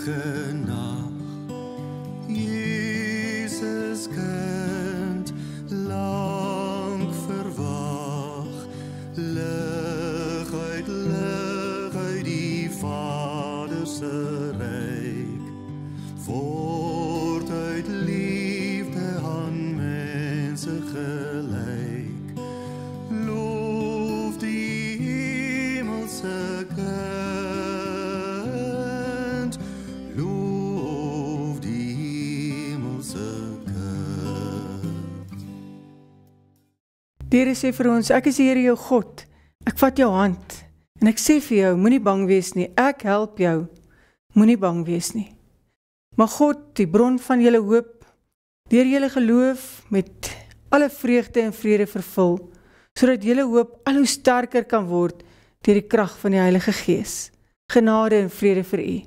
rustige nag. Jesus kind, lang verwag, lig uit die Vader se ryk, voort uit liefde aan mense gelyk, loof die hemelse kind, loof die hemelse kind. Die Here sê vir ons, ek is die Here jou God, ek vat jou hand, en ek sê vir jou, moenie bang wees nie, ek help jou, moenie bang wees nie. Maar God, die bron van julle hoop, deur julle geloof met alle vreugde en vrede vervul, sodat julle hoop al hoe sterker kan word deur die krag van die Heilige Gees. Genade en vrede vir u.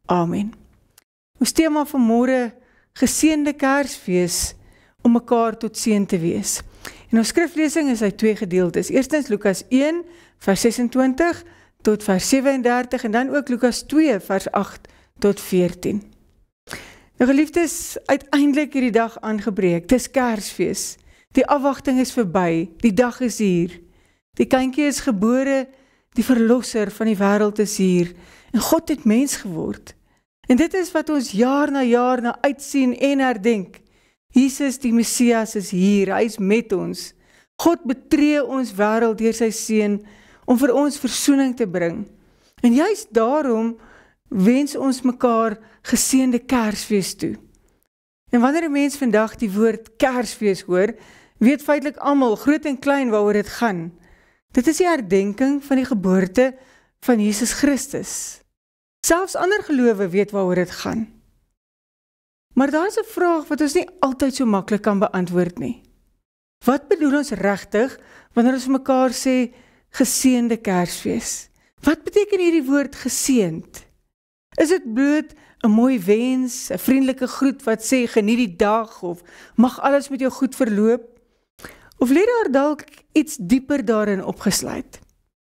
Amen. Ons thema vanmôre, geseënde Kersfees, om mekaar tot seën te wees. En ons skriflesing is uit 2 gedeeltes. Eerstens Lukas 1, vers 26 tot vers 37 en dan ook Lukas 2, vers 8 tot 14. Nou geliefdes, uiteindelik hierdie dag aangebreek. Dis Kersfees. Die afwagting is verby. Die dag is hier. Die kindjie is gebore, die verlosser van die wêreld is hier. En God het mens geword. En dit is wat ons jaar na uitsien en herdenk. Jesus die Messias is hier, hy is met ons. God betree ons wêreld deur sy seun om vir ons versoening te bring. En juist daarom wens ons mekaar geseënde Kersfees toe. En wanneer 'n mens vandag die woord Kersfees hoor, weet feitelik almal, groot en klein, waaroor dit gaan. Dit is die herdenking van die geboorte van Jesus Christus. Selfs ander gelowe weet waaroor dit gaan. Maar daar is 'n vraag wat ons nie altyd so maklik kan beantwoord nie. Wat bedoel ons regtig wanneer ons mekaar sê geseënde Kersfees? Wat beteken hierdie woord geseënd? Is dit bloot 'n mooi wens, 'n vriendelike groet wat sê geniet die dag of mag alles met jou goed verloop? Of lê daar dalk iets dieper daarin opgesluit?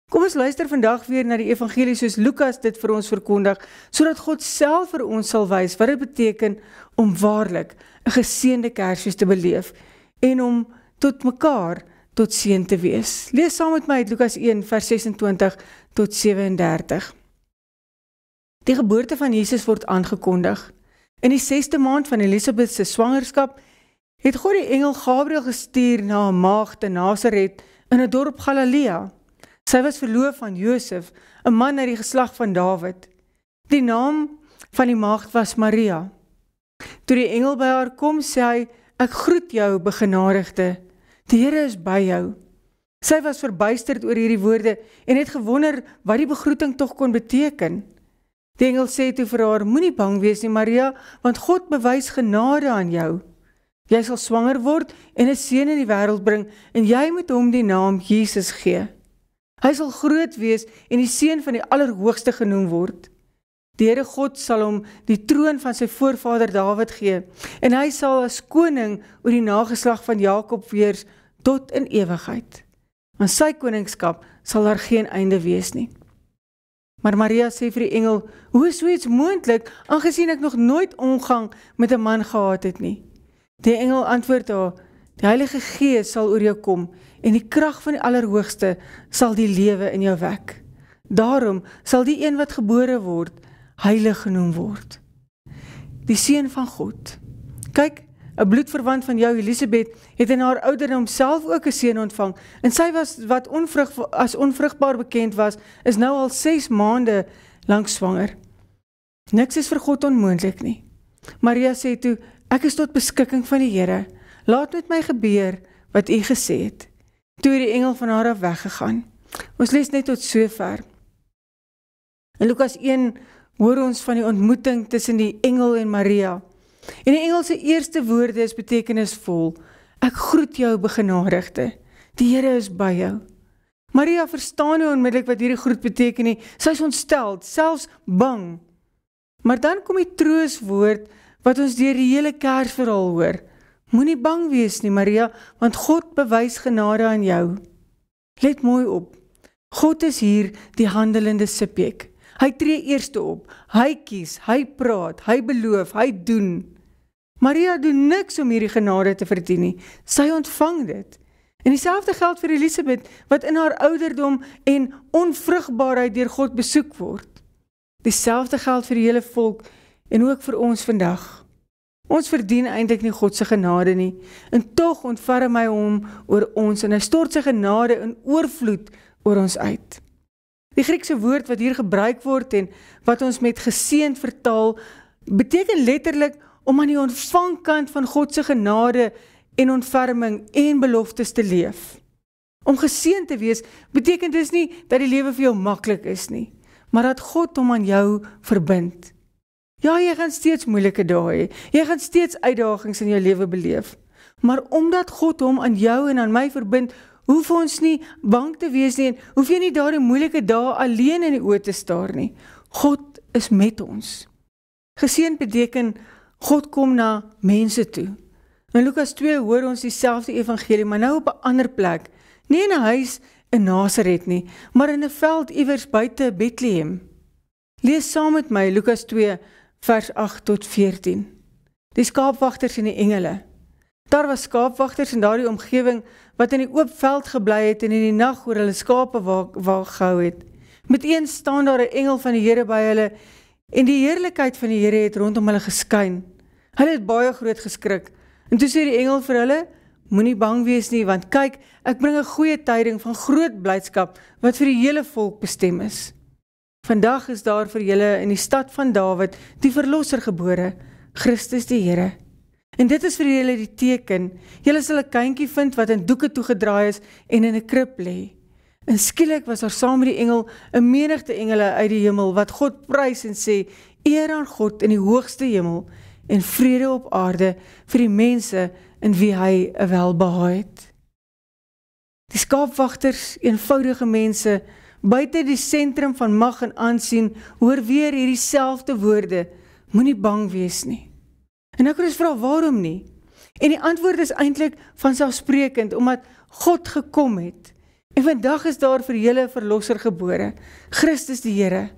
Kom ons luister vandag weer na die evangelie soos Lukas dit vir ons verkondig, sodat God self vir ons sal wys wat dit beteken om waarlik 'n geseënde Kersfees te beleef en om tot mekaar tot seën te wees. Lees saam met my uit Lukas 1 vers 26 tot 37. Die geboorte van Jesus word aangekondig. In die 6de maand van Elisabeth se swangerskap het God die engel Gabriël gestuur na 'n maagd in Nasaret in 'n dorp Galilea. Sy was verloof aan Josef, 'n man uit die geslag van Dawid. Die naam van die maagd was Maria. Toe die engel by haar kom, sê hy, ek groet jou, begenadigde, die Here is by jou. Sy was verbuisterd oor hierdie woorde en het gewonder wat die begroeting tog kon beteken. Die engel sê toe vir haar, moenie bang wees nie, Maria, want God bewys genade aan jou. Jy sal swanger word en 'n seun in die wêreld bring en jy moet hom die naam Jesus gee. Hy sal groot wees en die seun van die Allerhoogste genoem word. Die Here God sal hom die troon van sy voorvader Dawid gee en hy sal as koning oor die nageslag van Jakob wees tot in ewigheid. Aan sy koningskap sal daar geen einde wees nie. Maar Maria sê vir die engel, hoe is so iets moontlik, aangesien ek nog nooit omgang met 'n man gehad het nie? Die engel antwoord haar, die Heilige Gees sal oor jou kom en die krag van die Allerhoogste sal die lewe in jou wek. Daarom sal die een wat gebore word, heilig genoem word. Die seun van God. Kyk, 'n bloedverwant van jou, Elisabeth, het in haar ouderdom self ook 'n seun ontvang, en sy wat as onvrugbaar bekend was, is nou al 6 maande lank swanger. Niks is vir God onmoontlik nie. Maria sê toe, ek is tot beskikking van die Here, laat met my gebeur wat u gesê het. Toe het die engel van haar af weggegaan. Ons lees net tot sover. In Lukas 1 hoor ons van die ontmoeting tussen die engel en Maria. En die engel se eerste woorde is betekenisvol. Ek groet jou, begenadigde. Die Here is by jou. Maria verstaan nie onmiddellik wat hierdie groet beteken nie. Sy is ontsteld, selfs bang. Maar dan kom die trooswoord wat ons deur die hele Kersverhaal hoor. Moenie bang wees nie, Maria, want God bewys genade aan jou. Let mooi op. God is hier die handelende subjek. Hy tree eerste op, hy kies, hy praat, hy beloof, hy doen. Maria doen niks om hierdie genade te verdien nie, sy ontvang dit. En dieselfde geld vir Elisabeth, wat in haar ouderdom en onvrugbaarheid deur God besoek word. Dieselfde geld vir die hele volk en ook vir ons vandag. Ons verdien eintlik nie God se genade nie, en tog ontferm hy hom oor ons, en hy stort sy genade in oorvloed oor ons uit. Die Griekse woord wat hier gebruik word en wat ons met geseënd vertaal, beteken letterlik om aan die ontvangkant van God se genade en ontferming en beloftes te leef. Om geseënd te wees, beteken dis nie dat die lewe vir jou maklik is nie, maar dat God hom aan jou verbind. Ja, jy gaan steeds moeilike dae hê, jy gaan steeds uitdagings in jou lewe beleef, maar omdat God hom aan jou en aan my verbind, hoef ons nie bang te wees nie, en hoef jy nie daardie moeilike dae alleen in die oë te staar nie. God is met ons. Geseënd beteken, God kom na mense toe. In Lukas 2 hoor ons dieselfde evangelie, maar nou op 'n ander plek. Nie in 'n huis in Nasaret nie, maar in 'n veld iewers buite Bethlehem. Lees saam met my Lukas 2 vers 8 tot 14. Die skaapwagters en die engele. Daar was skaapwagters in daardie omgewing wat in die oop veld gebly het en in die nag oor hulle skape waak gehou het. Met een staan daar 'n engel van die Here by hulle en die heerlikheid van die Here het rondom hulle geskyn. Hulle het baie groot geskrik. En toe sê die engel vir hulle, moenie bang wees nie, want kyk, ek bring 'n goeie tyding van groot blydskap wat vir die hele volk bestem is. Vandag is daar vir julle in die stad van Dawid die verlosser gebore, Christus die Here. En dit is vir julle die teken, julle sal 'n kindjie vind wat in doeke toegedraai is en in 'n krib lê. En skielik was daar saam met die engel 'n menigte engele uit die hemel wat God prys en sê, eer aan God in die hoogste hemel en vrede op aarde vir die mense in wie hy 'n welbehae het. Die skaapwagters, eenvoudige mense, buite die sentrum van mag en aansien, hoor weer hierdie selfde woorde, moenie bang wees nie. En nou kan ons vra, waarom nie? En die antwoord is eintlik vanselfsprekend, omdat God gekom het. En vandag is daar vir julle verlosser gebore, Christus die Here.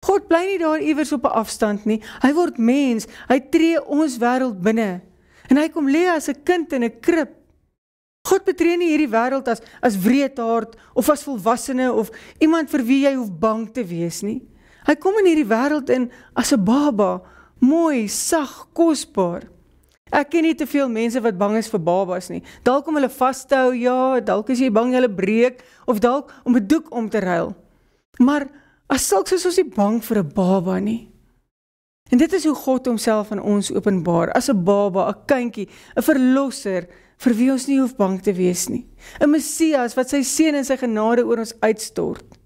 God bly nie daar iewers op 'n afstand nie, hy word mens, hy tree ons wêreld binne, en hy kom lê as 'n kind in 'n krib. God betree nie hierdie wêreld as wreedaard, of as volwassene, of iemand vir wie jy hoef bang te wees nie. Hy kom in hierdie wêreld in as 'n baba, mooi, sag, kosbaar. Ek ken nie te veel mense wat bang is vir babas nie. Dalk om hulle vas te hou, ja, dalk is jy bang hulle breek, of dalk om 'n doek om te ruil. Maar as sulks is ons nie bang vir 'n baba nie. En dit is hoe God homself aan ons openbaar, as 'n baba, 'n kindjie, 'n verlosser, vir wie ons nie hoef bang te wees nie. 'n Messias wat sy seën en sy genade oor ons uitstort.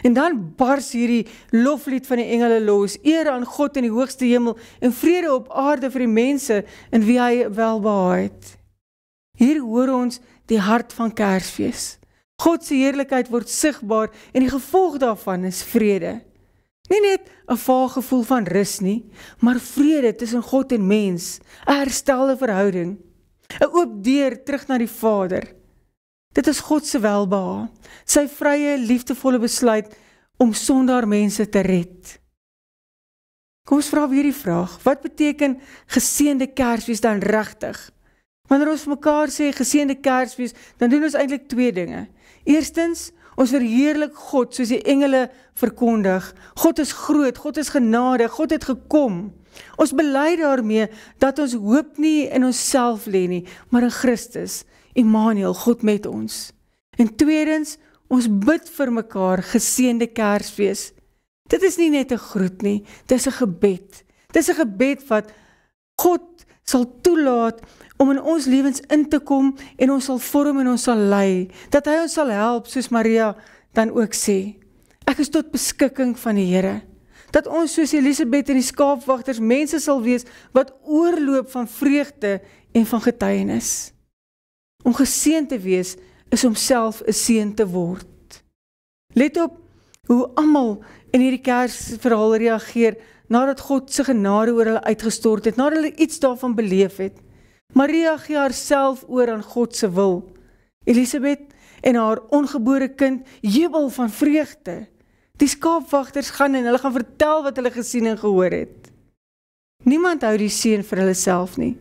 En dan bars hierdie loflied van die engele los, eer aan God in die hoogste hemel en vrede op aarde vir die mense in wie hy welbehae het. Hier hoor ons die hart van Kersfees. God se heerlikheid word sigbaar en die gevolg daarvan is vrede. Nie net 'n vaag gevoel van rus nie, maar vrede tussen God en mens, 'n herstelde verhouding, 'n oop deur terug na die Vader. Dit is God se welbehae, sy vrye, liefdevolle besluit om sondaar mense te red. Kom ons vra weer die vraag, wat beteken geseënde Kersfees dan regtig? Wanneer ons mekaar sê geseënde Kersfees, dan doen ons eintlik twee dinge. Eerstens, ons verheerlik God soos die engele verkondig. God is groot, God is genade, God het gekom. Ons bely daarmee dat ons hoop nie in onsself lê nie, maar in Christus, Immanuel, God met ons. En tweedens, ons bid vir mekaar geseënde Kersfees. Dit is nie net 'n groet nie, dit is 'n gebed. Dit is 'n gebed wat God sal toelaat om in ons lewens in te kom en ons sal vorm en ons sal lei, dat hy ons sal help, soos Maria dan ook sê. Ek is tot beskikking van die Here. Dat ons soos Elisabeth en die skaapwagters mense sal wees wat oorloop van vreugde en van getuienis. Om geseën te wees is om self 'n seën te word. Let op hoe almal in hierdie Kersverhaal reageer nadat God se genade oor hulle uitgestort het, nadat hulle iets daarvan beleef het. Maria gee haarself oor aan God se wil. Elisabeth en haar ongebore kind jubel van vreugde. Die skaapwagters gaan en hulle gaan vertel wat hulle gesien en gehoor het. Niemand hou die seën vir hulle self nie.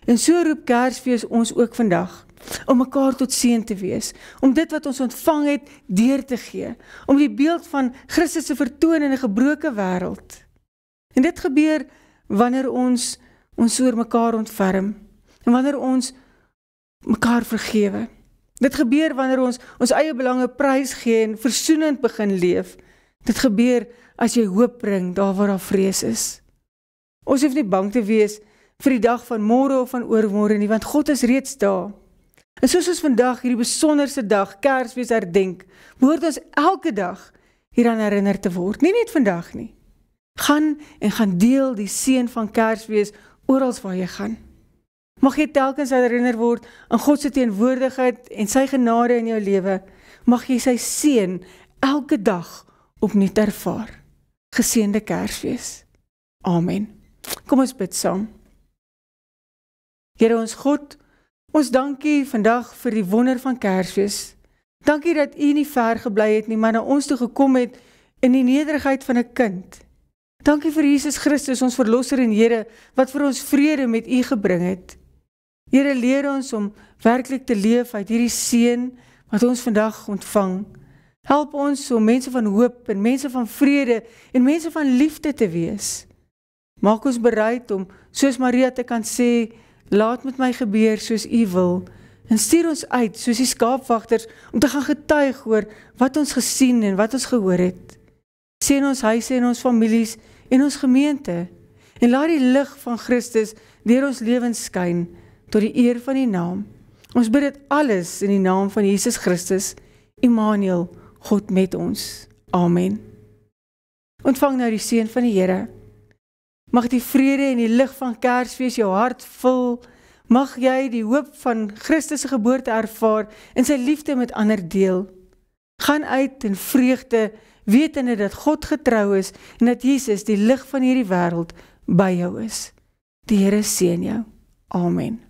En so roep Kersfees ons ook vandag, om mekaar tot seën te wees, om dit wat ons ontvang het, deur te gee, om die beeld van Christus te vertoon in 'n gebroke wêreld. En dit gebeur wanneer ons oor mekaar ontferm, en wanneer ons mekaar vergewe. Dit gebeur wanneer ons eie belange prys gee en versoenend begin leef. Dit gebeur as jy hoop bring daar waar daar vrees is. Ons hoef nie bang te wees vir die dag van môre of van oormôre nie, want God is reeds daar. En soos ons vandag hierdie besonderse dag, Kersfees herdenk, behoort ons elke dag hieraan herinner te word. Nie net vandag nie. Gaan en gaan deel die seën van Kersfees oral waar jy gaan. Mag jy telkens herinner word aan God se teenwoordigheid en sy genade in jou lewe. Mag jy sy seën elke dag opnuut ervaar. Geseënde Kersfees. Amen. Kom ons bid saam. Here ons God, ons dankie vandag vir die wonder van Kersfees. Dankie dat U nie ver gebly het nie, maar na ons toe gekom het in die nederigheid van 'n kind. Dankie vir Jesus Christus, ons verlosser en Here, wat vir ons vrede met U gebring het. Here, leer ons om werklik te leef uit hierdie seën wat ons vandag ontvang. Help ons om mense van hoop en mense van vrede en mense van liefde te wees. Maak ons bereid om, soos Maria te kan sê, laat met my gebeur soos U wil, en stuur ons uit soos die skaapwagters om te gaan getuig oor wat ons gesien en wat ons gehoor het. Seën ons huise en ons families en ons gemeente, en laat die lig van Christus deur ons lewens skyn tot die eer van die naam. Ons bid dit alles in die naam van Jesus Christus, Immanuel, God met ons. Amen. Ontvang nou die seën van die Here. Mag die vrede en die lig van Kersfees jou hart vul. Mag jy die hoop van Christus se geboorte ervaar en sy liefde met ander deel. Gaan uit in vreugde, wetende dat God getrou is en dat Jesus, die lig van hierdie wêreld, by jou is. Die Here seën jou. Amen.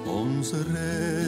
Onze redder.